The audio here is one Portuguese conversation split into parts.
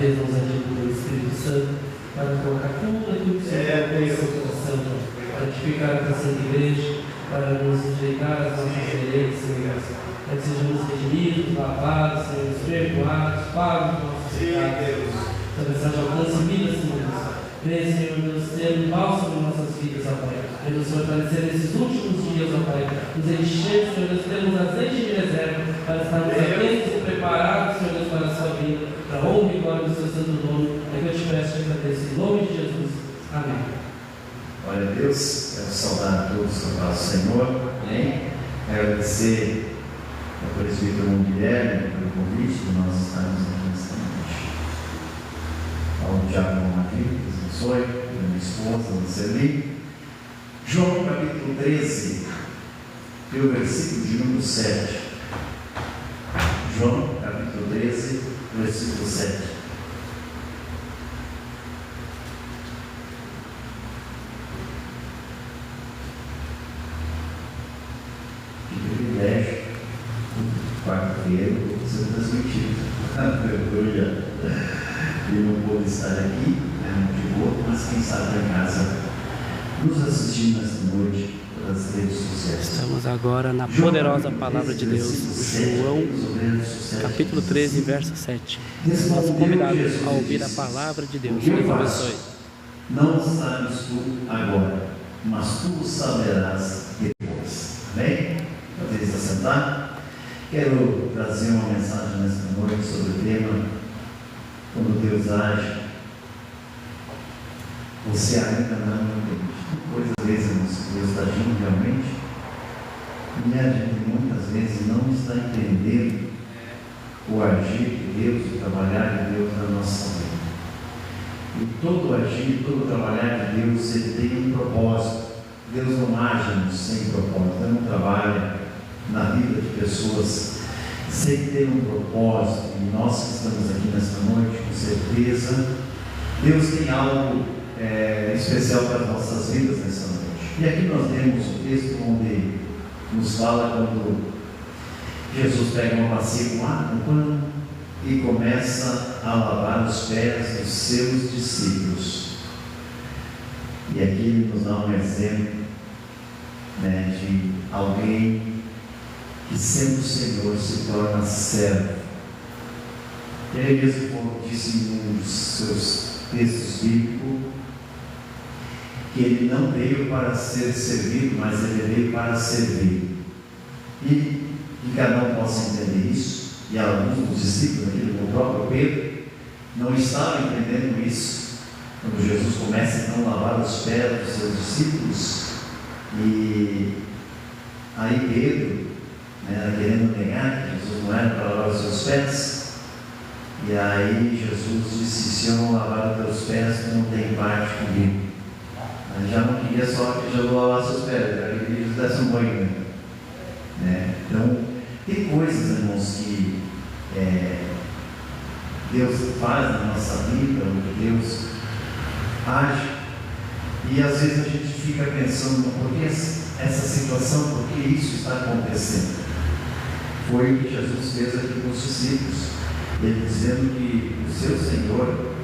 vez nos ajude pelo Espírito Santo para colocar tudo aquilo que você tem no seu coração, para edificar a Santa Igreja, para nos endireitar as nossas veredas, Senhor, para que sejamos redimidos, lavados, Senhor, perdoados, pagos os nossos pecados, para que seja alcance vidas, Senhor. Venha, Senhor, Deus, ter um bálsamo em nossas vidas, ó Pai. Venha nos fortalecer nesses últimos dias, ó Pai. Nos encher, Senhor Deus, temos azeite de reserva para estarmos atentos e preparados, Senhor Deus, para a sua vida, para a honra e glória do seu santo nome. É que eu te peço e agradeço em nome de Jesus. Amém. Glória a Deus, quero saudar a todos com a paz do Senhor. Amém. Quero agradecer ao presbítero Guilherme pelo convite de nós estarmos aqui nesta noite. Ao diácono Matheus, a minha esposa, Luceli. João capítulo 13, pelo versículo de número 7. João capítulo 13, versículo 7. Que privilégio, quarta-feira, ser transmitido. Aleluia. Eu não pude estar aqui, de boa, mas quem sabe em casa, nos assistindo nesta noite pelas redes sociais. Estamos agora na poderosa palavra de Deus, João, capítulo 13, verso 7. Nosso convidado a ouvir a palavra de Deus. Deus abençoe. Não sabes tu agora, mas tu saberás depois. Amém? Podeis assentar? Quero trazer uma mensagem nesta noite sobre o tema: quando Deus age, você ainda não entende. Pois às vezes Deus está agindo realmente, e a gente muitas vezes não está entendendo o agir de Deus, o trabalhar de Deus na nossa vida. E todo agir, todo trabalhar de Deus, ele tem um propósito. Deus não age sem propósito, Ele não trabalha na vida de pessoas sem ter um propósito. E nós que estamos aqui nesta noite, com certeza, Deus tem algo especial para as nossas vidas nessa noite. E aqui nós temos o texto onde nos fala quando Jesus pega uma bacia com água, um pano, e começa a lavar os pés dos seus discípulos. E aqui ele nos dá um exemplo, de alguém que, sendo o Senhor, se torna servo. Ele mesmo disse em um dos seus textos bíblicos que ele não veio para ser servido, mas ele veio para servir. E que cada um possa entender isso, e alguns dos discípulos, aqui do próprio Pedro, não estavam entendendo isso, quando Jesus começa então a lavar os pés dos seus discípulos. E aí Pedro, querendo negar que Jesus não era para lavar os seus pés, e aí Jesus disse: se eu não lavar os teus pés, tu não tem parte comigo. Mas já não queria só que Jesus lavasse os pés, já queria que Jesus desse um banho, Então, tem coisas, irmãos, que Deus faz na nossa vida, onde Deus age, e às vezes a gente fica pensando: por que essa situação, por que isso está acontecendo? Foi o que Jesus fez aqui com os discípulos, ele dizendo que o seu Senhor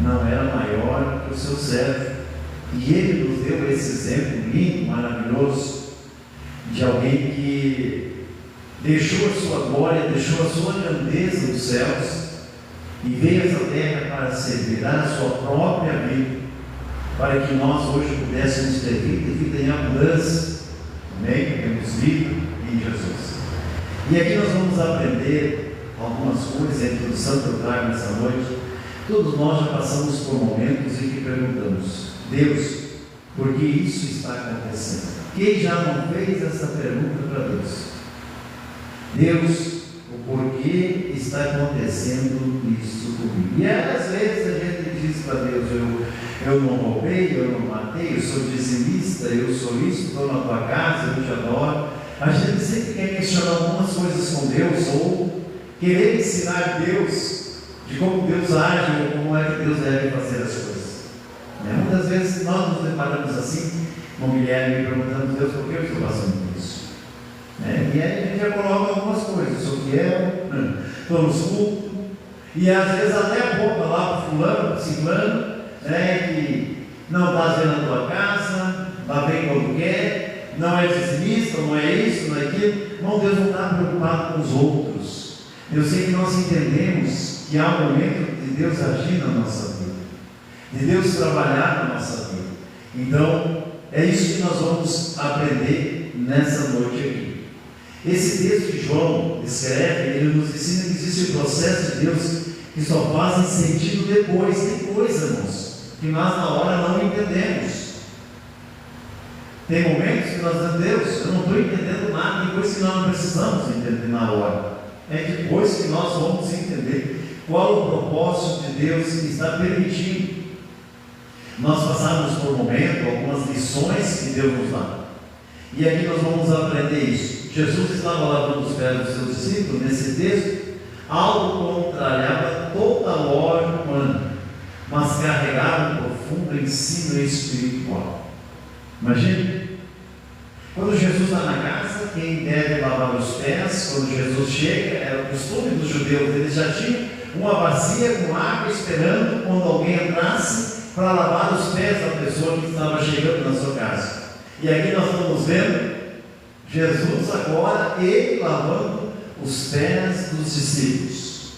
não era maior que o seu servo, e ele nos deu esse exemplo lindo, maravilhoso, de alguém que deixou a sua glória, deixou a sua grandeza nos céus e veio a essa terra para servir, dar a sua própria vida, para que nós hoje pudéssemos ter vida em abundância. Amém? Temos vida em Jesus. E aqui nós vamos aprender algumas coisas. A introdução que eu trago nessa noite. Todos nós já passamos por momentos em que perguntamos: Deus, por que isso está acontecendo? Quem já não fez essa pergunta para Deus? Deus, o porquê está acontecendo isso comigo? E às vezes a gente diz para Deus: eu não roubei, eu não matei, eu sou dizimista, eu sou isso, estou na tua casa, eu te adoro. A gente sempre quer questionar algumas coisas com Deus, ou querer ensinar Deus de como Deus age, ou como é que Deus deve fazer as coisas. Muitas vezes nós nos deparamos assim, com Guilherme, e perguntamos: Deus, por que eu estou passando por isso? E aí a gente já coloca algumas coisas: sou fiel, estou nos cultos, E às vezes até aponta lá para fulano, ciclano, que não está vendo a tua casa, está bem quando quer, não é dizimista, não é isso, não é aquilo. Irmão, Deus não está preocupado com os outros. Eu sei que nós entendemos que há um momento de Deus agir na nossa vida, de Deus trabalhar na nossa vida. Então, é isso que nós vamos aprender nessa noite aqui. Esse texto que João escreve, ele nos ensina que existe um processo de Deus que só faz sentido depois. Tem coisa, irmãos, que nós na hora não entendemos. Tem momentos que nós dizemos: Deus, eu não estou entendendo nada. Tem coisas que nós não precisamos entender na hora. É depois que nós vamos entender qual o propósito de Deus que está permitindo nós passarmos por um momento, algumas lições que Deus nos dá. E aqui nós vamos aprender isso. Jesus estava lavando os pés dos seus discípulos nesse texto, algo contrariava toda a lógica humana, mas carregava um profundo ensino espiritual. Imagina, quando Jesus está na casa, quem deve lavar os pés? Quando Jesus chega, era o costume dos judeus, eles já tinham uma bacia com água esperando quando alguém entrasse para lavar os pés da pessoa que estava chegando na sua casa. E aqui nós estamos vendo Jesus agora, ele lavando os pés dos discípulos.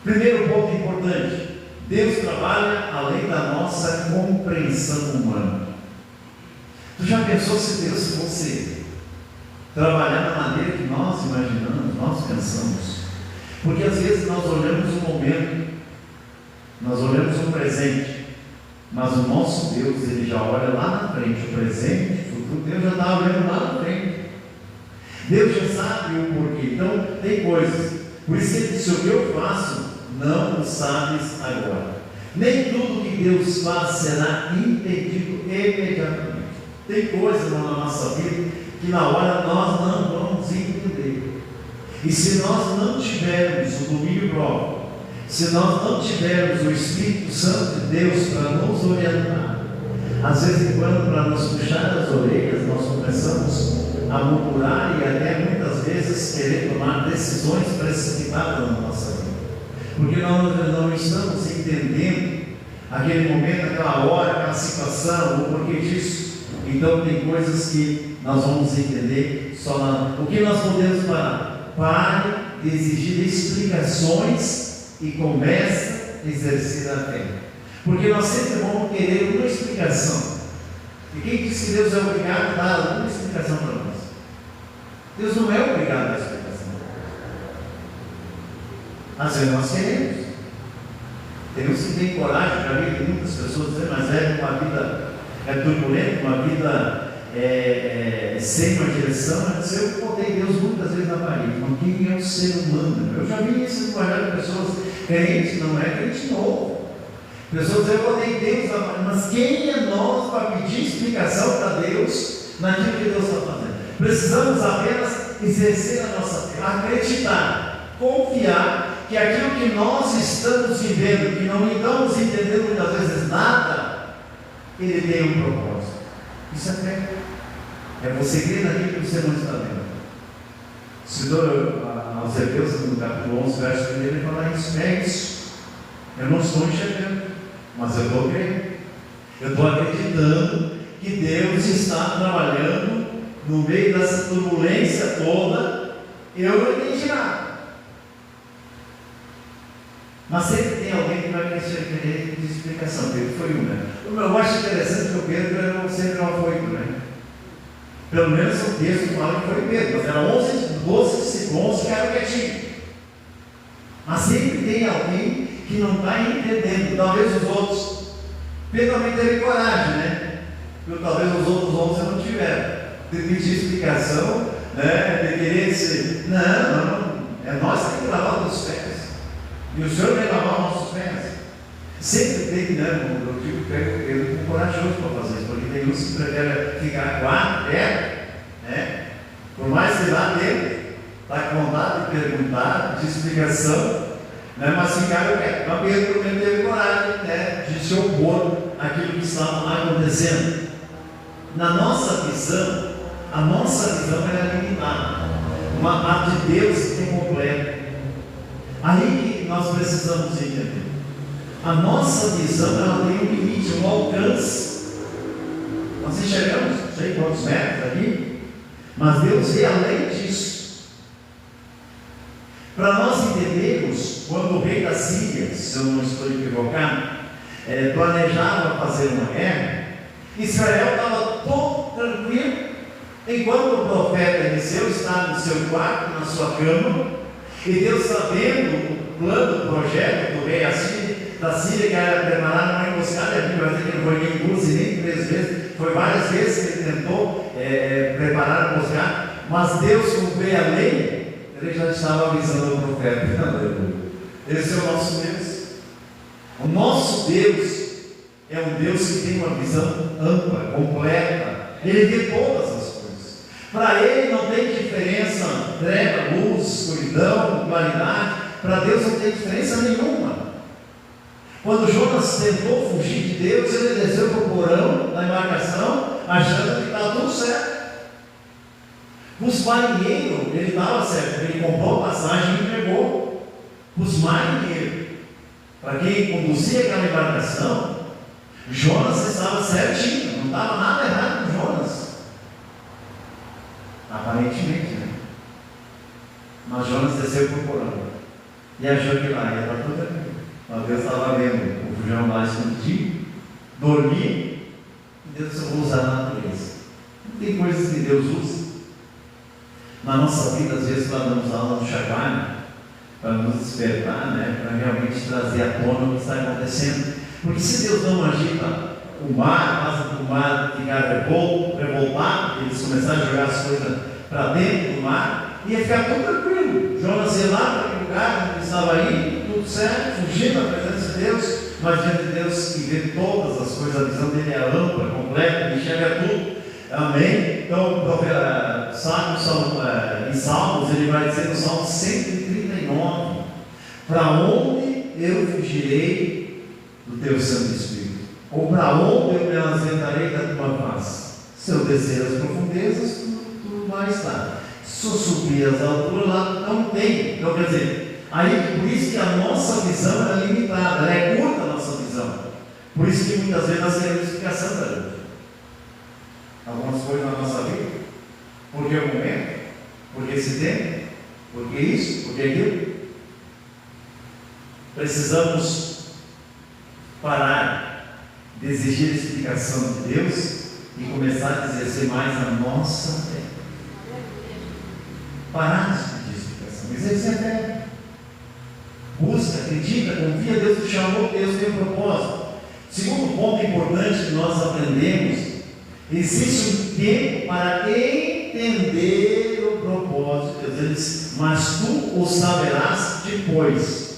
Primeiro ponto importante: Deus trabalha além da nossa compreensão humana. Tu já pensou se Deus fosse trabalhar da maneira que nós imaginamos, nós pensamos? Porque às vezes nós olhamos um momento, nós olhamos um presente, mas o nosso Deus, ele já olha lá na frente, o presente, o futuro. Deus já está olhando lá na frente. Deus já sabe o porquê. Então tem coisas, por isso ele disse: o que eu faço, não o sabes agora. Nem tudo que Deus faz será entendido imediatamente. Tem coisas na nossa vida que na hora nós não vamos entender. E se nós não tivermos o domínio próprio, se nós não tivermos o Espírito Santo de Deus para nos orientar, às vezes em quando, para nos puxar as orelhas, nós começamos a murmurar e até muitas vezes querer tomar decisões precipitadas na nossa vida, porque nós não estamos entendendo aquele momento, aquela hora, aquela situação, o porquê disso. Então tem coisas que nós vamos entender só na... O que nós podemos parar? Pare de exigir explicações e comece a exercer a fé, porque nós sempre vamos querer uma explicação. E quem diz que Deus é obrigado a dar alguma explicação para nós? Deus não é obrigado a dar explicação. Às vezes nós queremos. Temos que ter coragem. Já vi muitas pessoas dizer: mas uma vida turbulenta, uma vida sem uma direção. Eu botei Deus muitas vezes na parede. Mas quem é o ser humano? Eu já vi isso no de pessoas crentes, não é crente novo. Pessoas dizem: eu botei Deus na parede. Mas quem é nós para pedir explicação para Deus naquilo que Deus está fazendo? Precisamos apenas exercer a nossa fé, acreditar, confiar que aquilo que nós estamos vivendo, que não estamos entendendo muitas vezes nada, ele tem um propósito. Isso é fé. É você crer naquilo que você não está vendo. Se aos Hebreus, no capítulo 11, verso 1, ele fala isso. É isso. Eu não estou enxergando, mas eu estou crendo. Eu estou acreditando que Deus está trabalhando no meio dessa turbulência toda. Eu não entendi nada. Mas sempre tem alguém que vai querer de explicação. Pedro foi um, né? Eu acho interessante que o Pedro era sempre um afoito, né? Pelo menos o texto fala que foi Pedro, mas eram 12 ficaram quietinhos. Mas sempre tem alguém que não está entendendo. Talvez os outros. Pedro também teve coragem, né? Porque talvez os outros 11 não tiveram. De pedir explicação, né? De querer se. Não. É nós que temos que lavar os pés. E o Senhor vai lavar nossos pés. Sempre tem, né? Eu digo que eu fico corajoso para fazer isso, porque tem uns que preferem ficar quatro, né? Por mais que lá dentro, está com vontade de perguntar, de explicação, né? Mas ficaram quietos. Mas Pedro também teve coragem, né? De se opor àquilo que estava lá acontecendo. Na nossa visão, a nossa visão era limitada. A de Deus é completa. Aí que nós precisamos entender. A nossa visão, ela tem um limite, um alcance. Nós enxergamos, não sei quantos metros aqui, mas Deus vê além disso. Para nós entendermos, quando o rei da Síria, se eu não estou equivocado, planejava fazer uma guerra, Israel estava todo tranquilo, enquanto o profeta Eliseu está no seu quarto, na sua cama, e Deus está vendo o plano, o projeto do rei da Síria, que era preparar uma emboscada. A Bíblia vai dizer que não foi nem 2 e nem 3 vezes, foi várias vezes que ele tentou preparar a emboscada, mas Deus, como veio além, ele já estava avisando o profeta. Esse é o nosso Deus. O nosso Deus é um Deus que tem uma visão ampla, completa. Ele vê todas as coisas. Para Ele não tem diferença, treva, luz, escuridão, claridade. Para Deus não tem diferença nenhuma. Quando Jonas tentou fugir de Deus, ele desceu para o porão da embarcação, achando que estava tudo certo. Os marinheiros, ele estava certo, ele comprou a passagem e entregou. Os marinheiros, para quem conduzia aquela embarcação, Jonas estava certinho, não estava nada errado com Jonas, aparentemente, né? Mas Jonas desceu para o porão e achou que lá ia estar tudo tranquilo. Mas Deus estava vendo o fujão lá escondido, dormir, e Deus só vou usar a natureza. Não tem coisas que Deus usa. Na nossa vida, às vezes, nós damos aula no Shakai, para nos despertar, né? Para realmente trazer à tona o que está acontecendo. Porque se Deus não agita o mar, faz o mar ficar revoltado, eles começaram a jogar as coisas para dentro do mar, ia ficar tudo tranquilo. Jonas ia lá para aquele lugar onde estava aí, tudo certo, fugindo da presença de Deus, mas diante de Deus que vê todas as coisas, a visão dele é ampla, completa, ele enxerga tudo. Amém? Então, o profeta em Salmos, ele vai dizer no Salmo 139: para onde eu fugirei do teu Santo Espírito? Ou para onde eu me ausentarei da tua face? Se eu descer as profundezas, tu vai estar. Se eu subir as alturas, lá não tem. Então, quer dizer, aí, por isso que a nossa visão é limitada, ela é curta a nossa visão. Por isso que muitas vezes nós queremos explicação da Deus. Algumas coisas na nossa vida, porque o momento, porque esse tempo, porque isso, porque aquilo. Precisamos parar de exigir explicação de Deus e começar a exercer mais a nossa fé. Parar de pedir explicação, exercer a fé. Busca, acredita, confia, Deus te chamou, Deus tem um propósito. Segundo ponto importante que nós aprendemos: existe um tempo para entender o propósito de Deus. Ele diz: mas tu o saberás depois.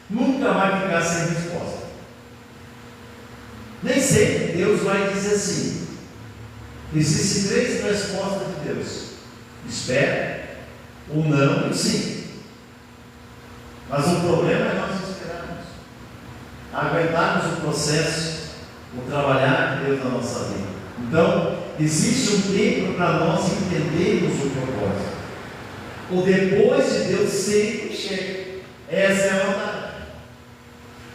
Nunca vai ficar sem resposta. Nem sempre Deus vai dizer assim. Existem 3 respostas de Deus: espera, o não e o sim. Mas o problema é nós esperarmos, aguentarmos o processo, o trabalhar de Deus na nossa vida. Então, existe um tempo para nós entendermos o propósito. O depois de Deus sempre chega. Essa é a vontade.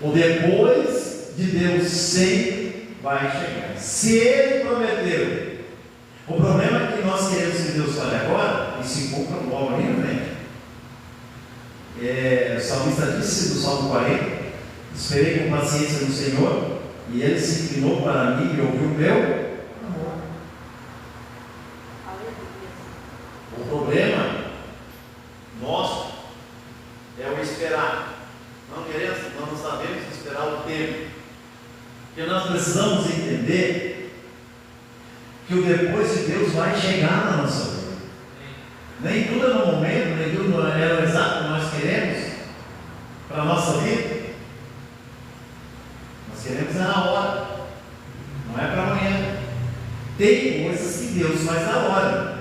O depois de Deus sempre vai chegar. Se Ele prometeu. O problema é que nós queremos que Deus fale agora e se cumpra logo ali na frente. O salmista disse no Salmo 40: esperei com paciência no Senhor, e Ele se inclinou para mim e ouviu o meu amor. O problema nosso é o esperar. Não sabemos esperar o tempo. Porque nós precisamos entender que o depois de Deus vai chegar na nossa vida. Nem tudo é no momento, nem tudo é no exato que nós queremos para a nossa vida. Nós queremos é na hora, não é para amanhã. Tem coisas que Deus faz na hora.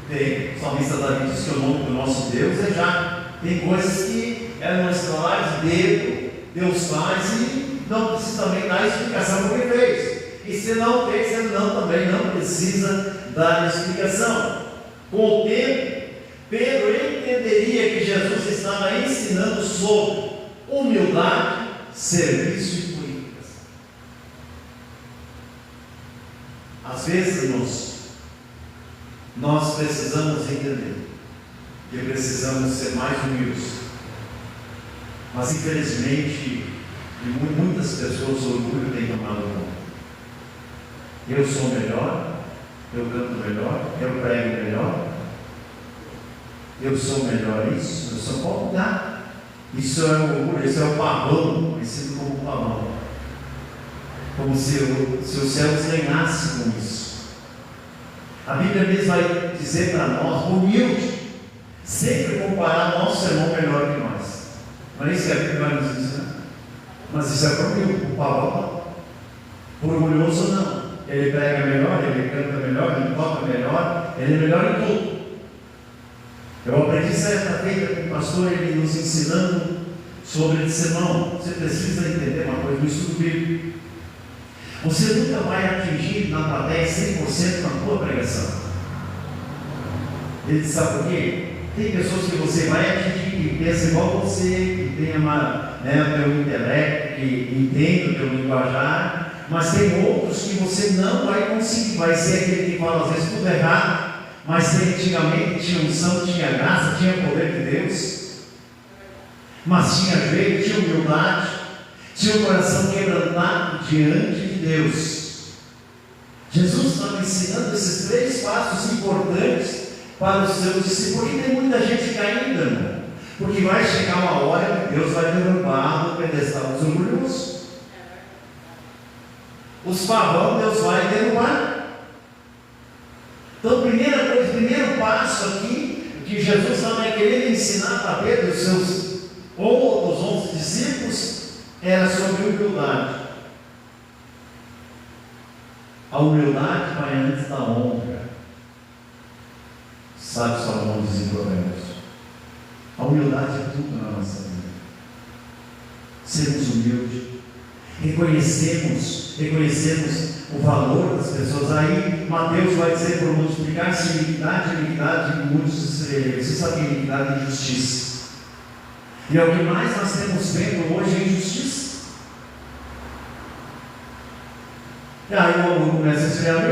Tem, o salmista Davi diz que o nome do nosso Deus é já. Tem coisas que é no estalar de dedo, Deus faz e não precisa também dar explicação porque fez. E se não fez, ele também não precisa dar explicação. Com o tempo, Pedro entenderia que Jesus estava ensinando sobre humildade, serviço e purificação. Às vezes, irmãos, nós precisamos entender que precisamos ser mais humildes. Mas infelizmente, muitas pessoas, o orgulho tem tomado conta. Eu sou melhor, eu canto melhor, eu prego melhor, eu sou melhor isso, eu sou bom, tá? Isso é o orgulho, isso é o pavão, conhecido como pavão. Como se os céus ganhassem com isso. A Bíblia mesmo vai dizer para nós, humilde, sempre comparar nosso irmão melhor que nós. Não é isso que a Bíblia vai nos ensinar? Mas isso é para o pavão. Por orgulhoso não. Ele prega melhor, ele canta melhor, ele toca melhor, ele é melhor em tudo. Eu aprendi certa feita com o pastor, ele nos ensinando sobre esse irmão. Você precisa entender uma coisa no estudo bíblico. Você nunca vai atingir na plateia 100% na tua pregação. Ele sabe por quê? Tem pessoas que você vai atingir que pensam igual você, que tem o teu intelecto, que entende o teu linguajar, mas tem outros que você não vai conseguir. Vai ser aquele que fala às vezes tudo errado, mas que antigamente tinha unção, tinha graça, tinha poder de Deus, mas tinha jeito, tinha humildade, tinha o coração quebrantado diante de Deus. Jesus estava ensinando esses 3 passos importantes para os seus discípulos, porque tem muita gente caindo, irmão. Porque vai chegar uma hora que Deus vai derrubar do pedestal dos orgulhosos. Os pavão Deus vai derrubar. Então, primeira coisa, primeiro passo aqui, que Jesus estava querendo ensinar para Pedro e os seus outros 11 discípulos, era sobre humildade. A humildade vai antes da honra. Sabe, Salomão diz em Provérbios. A humildade é tudo na nossa vida. Sermos humildes, reconhecemos o valor das pessoas. Aí Mateus vai dizer, por multiplicar-se iniquidade, muitos você sabe que iniquidade é injustiça. E é o que mais nós temos vendo hoje, é injustiça. E aí o povo começa a esfriar,